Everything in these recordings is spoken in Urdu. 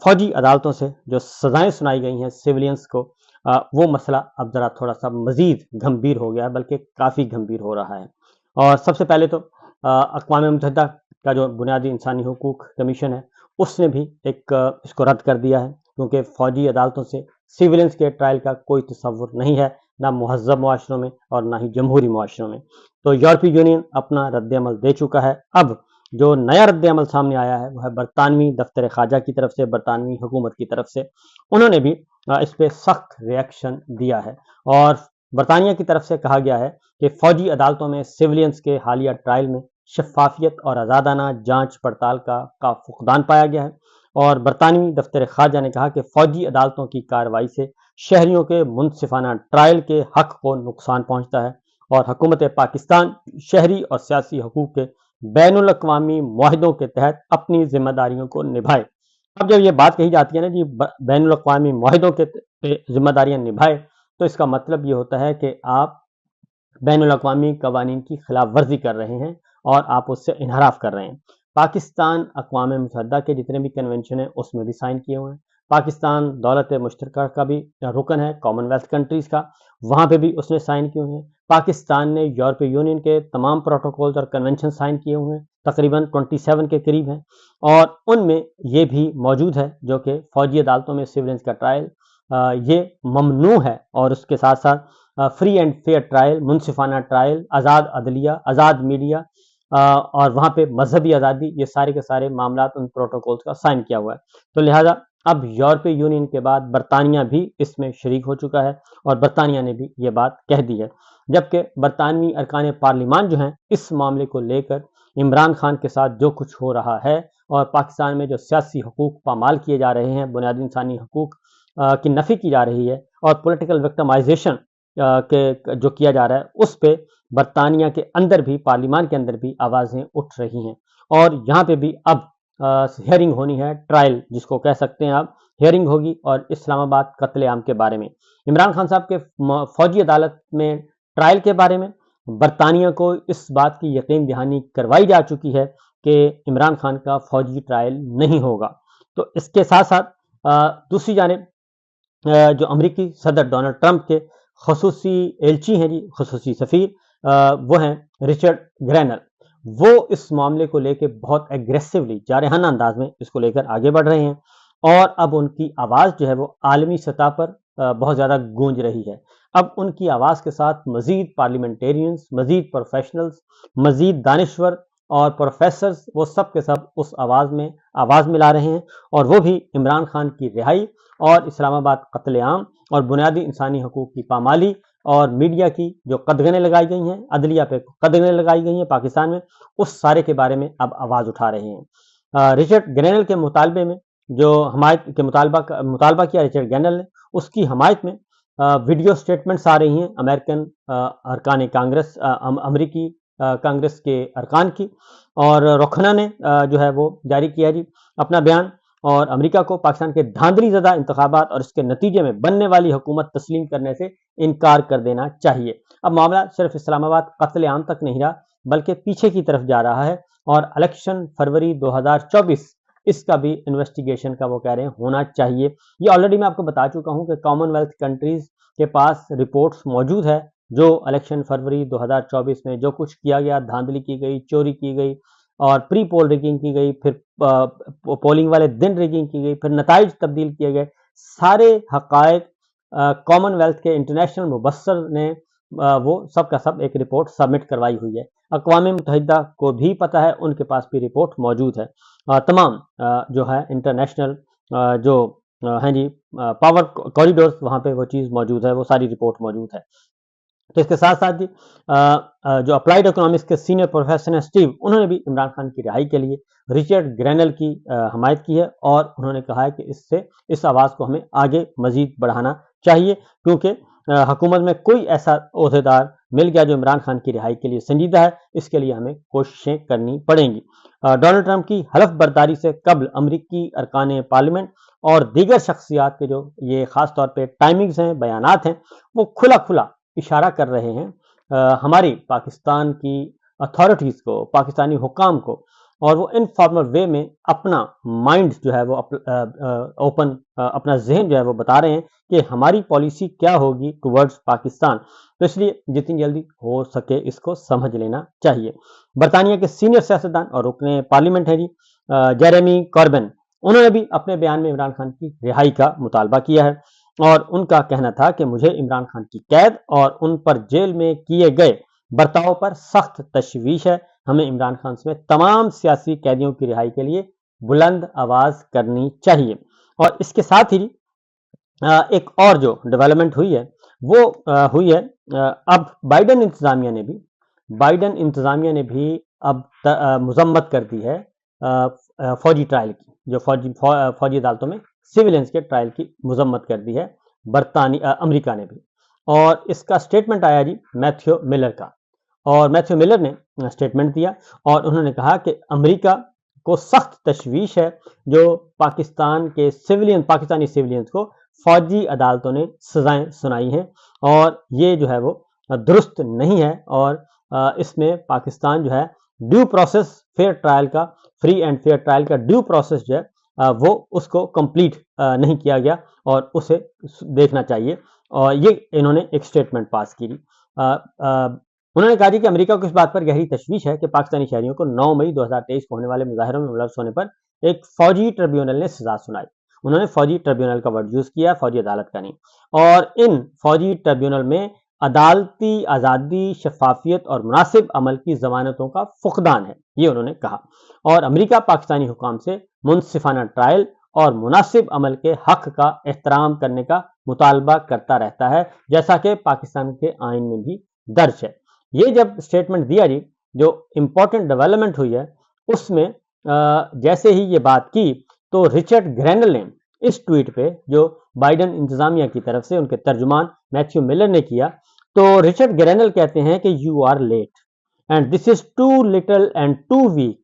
فوجی عدالتوں سے جو سزائیں سنائی گئی ہیں سویلینز کو، وہ مسئلہ اب ذرا تھوڑا سا مزید گھمبیر ہو گیا ہے، بلکہ کافی گھمبیر ہو رہا ہے۔ اور سب سے پہلے تو اقوام متحدہ کا جو بنیادی انسانی حقوق کمیشن ہے، اس نے بھی اس کو رد کر دیا ہے، کیونکہ فوجی عدالتوں سے سویلینز کے ٹرائل کا کوئی تصور نہیں ہے، نہ مہذب معاشروں میں اور نہ ہی جمہوری معاشروں میں۔ تو یورپی یونین اپنا رد عمل دے چکا ہے۔ اب جو نیا رد عمل سامنے آیا ہے وہ ہے برطانوی دفتر خارجہ کی طرف سے، برطانوی حکومت کی طرف سے۔ انہوں نے بھی اس پہ سخت ریئیکشن دیا ہے، اور برطانیہ کی طرف سے کہا گیا ہے کہ فوجی عدالتوں میں سویلینز کے حالیہ ٹرائل میں شفافیت اور آزادانہ جانچ پڑتال کا فقدان پایا گیا ہے، اور برطانوی دفتر خارجہ نے کہا کہ فوجی عدالتوں کی کارروائی سے شہریوں کے منصفانہ ٹرائل کے حق کو نقصان پہنچتا ہے، اور حکومت پاکستان شہری اور سیاسی حقوق کے بین الاقوامی معاہدوں کے تحت اپنی ذمہ داریوں کو نبھائے۔ اب جب یہ بات کہی جاتی ہے نا جی بین الاقوامی معاہدوں کے ذمہ داریاں نبھائے، تو اس کا مطلب یہ ہوتا ہے کہ آپ بین الاقوامی قوانین کی خلاف ورزی کر رہے ہیں اور آپ اس سے انحراف کر رہے ہیں۔ پاکستان اقوام متحدہ کے جتنے بھی کنونشن ہیں اس میں بھی سائن کیے ہوئے ہیں۔ پاکستان دولت مشترکہ کا بھی رکن ہے، کامن ویلتھ کنٹریز کا، وہاں پہ بھی اس نے سائن کیے ہوئے ہیں۔ پاکستان نے یورپی یونین کے تمام پروٹوکولز اور کنونشن سائن کیے ہوئے ہیں، تقریباً 27 کے قریب ہیں، اور ان میں یہ بھی موجود ہے جو کہ فوجی عدالتوں میں سویلینز کا ٹرائل یہ ممنوع ہے، اور اس کے ساتھ ساتھ فری اینڈ فیئر ٹرائل، منصفانہ ٹرائل، آزاد عدلیہ، آزاد میڈیا، اور وہاں پہ مذہبی آزادی، یہ سارے کے سارے معاملات ان پروٹوکولز کا سائن کیا ہوا ہے۔ تو لہٰذا اب یورپی یونین کے بعد برطانیہ بھی اس میں شریک ہو چکا ہے، اور برطانیہ نے بھی یہ بات کہہ دی ہے، جبکہ برطانوی ارکان پارلیمان جو ہیں اس معاملے کو لے کر عمران خان کے ساتھ جو کچھ ہو رہا ہے، اور پاکستان میں جو سیاسی حقوق پامال کیے جا رہے ہیں، بنیادی انسانی حقوق کی نفی کی جا رہی ہے، اور پولیٹیکل وکٹمائزیشن جو کیا جا رہا ہے، اس پہ برطانیہ کے اندر بھی، پارلیمان کے اندر بھی آوازیں اٹھ رہی ہیں، اور یہاں پہ بھی اب ہیئرنگ ہونی ہے، ٹرائل جس کو کہہ سکتے ہیں آپ، ہیئرنگ ہوگی، اور اسلام آباد قتل عام کے بارے میں، عمران خان صاحب کے فوجی عدالت میں ٹرائل کے بارے میں برطانیہ کو اس بات کی یقین دہانی کروائی جا چکی ہے کہ عمران خان کا فوجی ٹرائل نہیں ہوگا۔ تو اس کے ساتھ ساتھ دوسری جانب جو امریکی صدر ڈونلڈ ٹرمپ کے خصوصی ایلچی ہیں جی، خصوصی سفیر، وہ ہیں رچرڈ گرینل، وہ اس معاملے کو لے کے بہت ایگریسولی، جارحانہ انداز میں اس کو لے کر آگے بڑھ رہے ہیں، اور اب ان کی آواز جو ہے وہ عالمی سطح پر بہت زیادہ گونج رہی ہے۔ اب ان کی آواز کے ساتھ مزید پارلیمنٹیرینز، مزید پروفیشنلز، مزید دانشور اور پروفیسرز، وہ سب کے سب اس آواز میں آواز ملا رہے ہیں، اور وہ بھی عمران خان کی رہائی اور اسلام آباد قتل عام اور بنیادی انسانی حقوق کی پامالی اور میڈیا کی جو قدغنیں لگائی گئی ہیں، عدلیہ پہ قدغنیں لگائی گئی ہیں پاکستان میں، اس سارے کے بارے میں اب آواز اٹھا رہے ہیں۔ رچرڈ گرینل کے مطالبے میں جو حمایت کے مطالبہ کیا رچرڈ گرینل نے، اس کی حمایت میں ویڈیو سٹیٹمنٹس آ رہی ہیں امریکن ارکان کانگریس، امریکی کانگریس کے ارکان کی، اور رکھنا نے جو ہے وہ جاری کیا جی اپنا بیان، اور امریکہ کو پاکستان کے دھاندلی زدہ انتخابات اور اس کے نتیجے میں بننے والی حکومت تسلیم کرنے سے انکار کر دینا چاہیے۔ اب معاملہ صرف اسلام آباد قتل عام تک نہیں رہا، بلکہ پیچھے کی طرف جا رہا ہے، اور الیکشن فروری 2024 اس کا بھی انویسٹیگیشن کا وہ کہہ رہے ہیں ہونا چاہیے۔ یہ آلریڈی میں آپ کو بتا چکا ہوں کہ کامن ویلتھ کنٹریز کے پاس رپورٹس موجود ہے، جو الیکشن فروری 2024 میں جو کچھ کیا گیا، دھاندلی کی گئی، چوری کی گئی، اور پری پول ریگنگ کی گئی، پھر پولنگ والے دن ریگنگ کی گئی، پھر نتائج تبدیل کیے گئے، سارے حقائق کامن ویلتھ کے انٹرنیشنل مبصر نے وہ سب کا سب ایک رپورٹ سبمٹ کروائی ہوئی ہے۔ اقوام متحدہ کو بھی پتہ ہے، ان کے پاس بھی رپورٹ موجود ہے، تمام جو ہے انٹرنیشنل جو ہیں جی پاور کوریڈورز، وہاں پہ وہ چیز موجود ہے، وہ ساری رپورٹ موجود ہے۔ تو اس کے ساتھ ساتھ جی جو اپلائیڈ اکنامکس کے سینئر پروفیسر ہیں اسٹیو، انہوں نے بھی عمران خان کی رہائی کے لیے رچرڈ گرینل کی حمایت کی ہے، اور انہوں نے کہا ہے کہ اس آواز کو ہمیں آگے مزید بڑھانا چاہیے، کیونکہ حکومت میں کوئی ایسا عہدیدار مل گیا جو عمران خان کی رہائی کے لیے سنجیدہ ہے، اس کے لیے ہمیں کوششیں کرنی پڑیں گی۔ ڈونلڈ ٹرمپ کی حلف برداری سے قبل امریکی ارکان پارلیمنٹ اور دیگر شخصیات کے جو یہ خاص طور پہ ٹائمنگز ہیں، بیانات ہیں، وہ کھلا کھلا اشارہ کر رہے ہیں ہماری پاکستان کی اتھارٹیز کو، پاکستانی حکام کو، اور وہ انفارمل وے میں اپنا مائنڈ جو ہے وہ اوپن، اپنا ذہن جو ہے وہ بتا رہے ہیں کہ ہماری پالیسی کیا ہوگی ٹورڈز پاکستان. تو اس لیے جتنی جلدی ہو سکے اس کو سمجھ لینا چاہیے. برطانیہ کے سینئر سیاستدان اور رکن پارلیمنٹ ہیں جی جیریمی کاربن، انہوں نے بھی اپنے بیان میں عمران خان کی رہائی کا مطالبہ کیا ہے، اور ان کا کہنا تھا کہ مجھے عمران خان کی قید اور ان پر جیل میں کیے گئے برتاؤ پر سخت تشویش ہے. ہمیں عمران خان سمیت تمام سیاسی قیدیوں کی رہائی کے لیے بلند آواز کرنی چاہیے. اور اس کے ساتھ ہی ایک اور جو ڈیولپمنٹ ہوئی ہے وہ ہوئی ہے، اب بائیڈن انتظامیہ نے بھی اب مذمت کر دی ہے فوجی ٹرائل کی، جو فوجی عدالتوں میں سویلینس کے ٹرائل کی مذمت کر دی ہے امریکہ نے بھی. اور اس کا سٹیٹمنٹ آیا جی میتھیو ملر کا، اور میتھیو ملر نے سٹیٹمنٹ دیا اور انہوں نے کہا کہ امریکہ کو سخت تشویش ہے جو پاکستانی سیویلینز کو فوجی عدالتوں نے سزائیں سنائی ہیں، اور یہ جو ہے وہ درست نہیں ہے، اور اس میں پاکستان جو ہے ڈیو پروسیس فیئر ٹرائل کا، فری اینڈ فیئر ٹرائل کا ڈیو پروسیس جو ہے وہ اس کو کمپلیٹ نہیں کیا گیا، اور اسے دیکھنا چاہیے. اور یہ انہوں نے ایک سٹیٹمنٹ پاس کی. انہوں نے کہا کہ امریکہ کو اس بات پر گہری تشویش ہے کہ پاکستانی شہریوں کو 9 مئی 2023 کو ہونے والے مظاہروں میں ملوث ہونے پر ایک فوجی ٹریبیونل نے سزا سنائی. انہوں نے فوجی ٹریبیونل کا ورڈ یوز کیا، فوجی عدالت کا نہیں. اور ان فوجی ٹریبیونل میں عدالتی آزادی، شفافیت اور مناسب عمل کی ضمانتوں کا فقدان ہے، یہ انہوں نے کہا. اور امریکہ پاکستانی حکام سے منصفانہ ٹرائل اور مناسب عمل کے حق کا احترام کرنے کا مطالبہ کرتا رہتا ہے، جیسا کہ پاکستان کے آئین میں بھی درج ہے. یہ جب اسٹیٹمنٹ دیا جی، جو امپورٹنٹ ڈیولپمنٹ ہوئی ہے اس میں جیسے ہی یہ بات کی تو رچرڈ گرینل نے اس ٹویٹ پہ جو بائیڈن انتظامیہ کی طرف سے ان کے ترجمان میتھیو ملر نے کیا، تو رچرڈ گرینل کہتے ہیں کہ you are late and this is too little and too weak,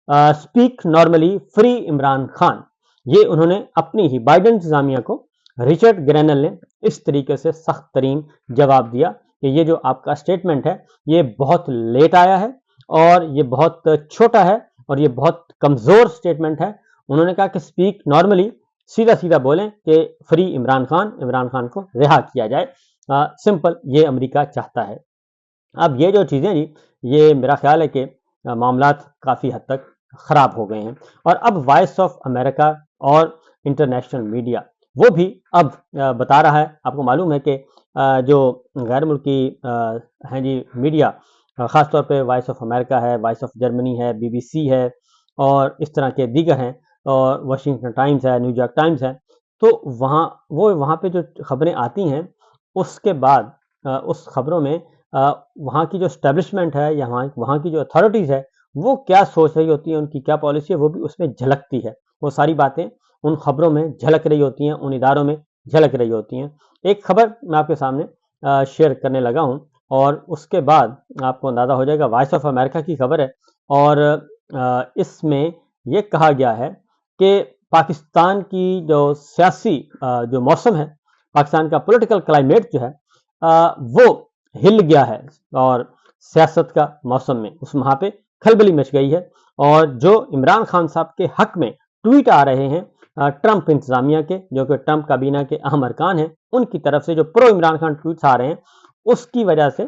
speak normally, free Imran Khan. یہ انہوں نے اپنی ہی بائیڈن انتظامیہ کو رچرڈ گرینل نے اس طریقے سے سخت ترین جواب دیا کہ یہ جو آپ کا اسٹیٹمنٹ ہے یہ بہت لیٹ آیا ہے، اور یہ بہت چھوٹا ہے، اور یہ بہت کمزور اسٹیٹمنٹ ہے. انہوں نے کہا کہ اسپیک نارملی، سیدھا سیدھا بولیں کہ فری عمران خان کو رہا کیا جائے. سمپل یہ امریکہ چاہتا ہے. اب یہ جو چیزیں جی، یہ میرا خیال ہے کہ معاملات کافی حد تک خراب ہو گئے ہیں، اور اب وائس آف امریکہ اور انٹرنیشنل میڈیا وہ بھی اب بتا رہا ہے. آپ کو معلوم ہے کہ جو غیر ملکی ہیں جی میڈیا، خاص طور پہ وائس آف امریکہ ہے، وائس آف جرمنی ہے، بی بی سی ہے، اور اس طرح کے دیگر ہیں، اور واشنگٹن ٹائمز ہے، نیو یارک ٹائمز ہے. تو وہاں پہ جو خبریں آتی ہیں اس کے بعد اس خبروں میں وہاں کی جو اسٹیبلشمنٹ ہے یا وہاں کی جو اتھارٹیز ہے وہ کیا سوچ رہی ہوتی ہیں، ان کی کیا پالیسی ہے، وہ بھی اس میں جھلکتی ہے. وہ ساری باتیں ان خبروں میں جھلک رہی ہوتی ہیں، ان اداروں میں جھلک رہی ہوتی ہیں. ایک خبر میں آپ کے سامنے شیئر کرنے لگا ہوں، اور اس کے بعد آپ کو اندازہ ہو جائے گا. وائس آف امریکہ کی خبر ہے، اور اس میں یہ کہا گیا ہے کہ پاکستان کی جو سیاسی جو موسم ہے، پاکستان کا پولیٹیکل کلائمیٹ جو ہے وہ ہل گیا ہے، اور سیاست کا موسم میں وہاں پہ کھلبلی مچ گئی ہے. اور جو عمران خان صاحب کے حق میں ٹویٹ آ رہے ہیں ٹرمپ انتظامیہ کے، جو کہ ٹرمپ کابینہ کے اہم ارکان ہیں، ان کی طرف سے جو پرو عمران خان ٹویٹس آ رہے ہیں، اس کی وجہ سے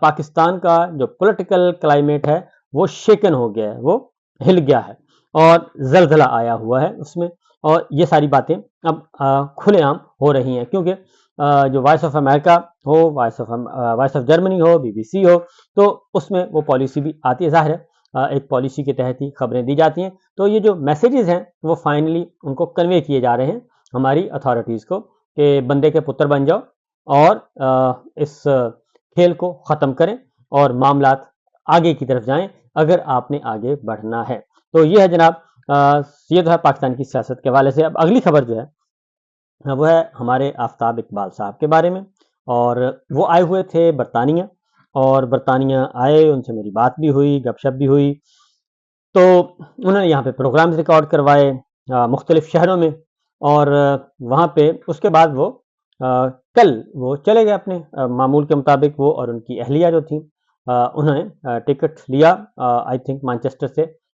پاکستان کا جو پولیٹیکل کلائمیٹ ہے وہ شیکن ہو گیا ہے، وہ ہل گیا ہے، اور زلزلہ آیا ہوا ہے اس میں. اور یہ ساری باتیں اب کھلے عام ہو رہی ہیں، کیونکہ جو وائس آف امریکہ ہو، وائس آف جرمنی ہو، بی بی سی ہو، تو اس میں وہ پالیسی بھی آتی ہے. ظاہر ہے ایک پالیسی کے تحت ہی خبریں دی جاتی ہیں. تو یہ جو میسیجز ہیں وہ فائنلی ان کو کنوے کیے جا رہے ہیں ہماری اتھارٹیز کو کہ بندے کے پتر بن جاؤ اور اس کھیل کو ختم کریں اور معاملات آگے کی طرف جائیں اگر آپ نے آگے بڑھنا ہے. تو یہ ہے جناب، یہ تو ہے پاکستان کی سیاست کے حوالے سے. اب اگلی خبر جو ہے وہ ہے ہمارے آفتاب اقبال صاحب کے بارے میں. اور وہ آئے ہوئے تھے برطانیہ، اور برطانیہ آئے، ان سے میری بات بھی ہوئی، گپ شپ بھی ہوئی. تو انہوں نے یہاں پہ پروگرامز ریکارڈ کروائے مختلف شہروں میں، اور وہاں پہ اس کے بعد وہ کل وہ چلے گئے اپنے معمول کے مطابق. وہ اور ان کی اہلیہ جو تھیں، انہوں نے ٹکٹ لیا آئی تھنک مانچسٹر سے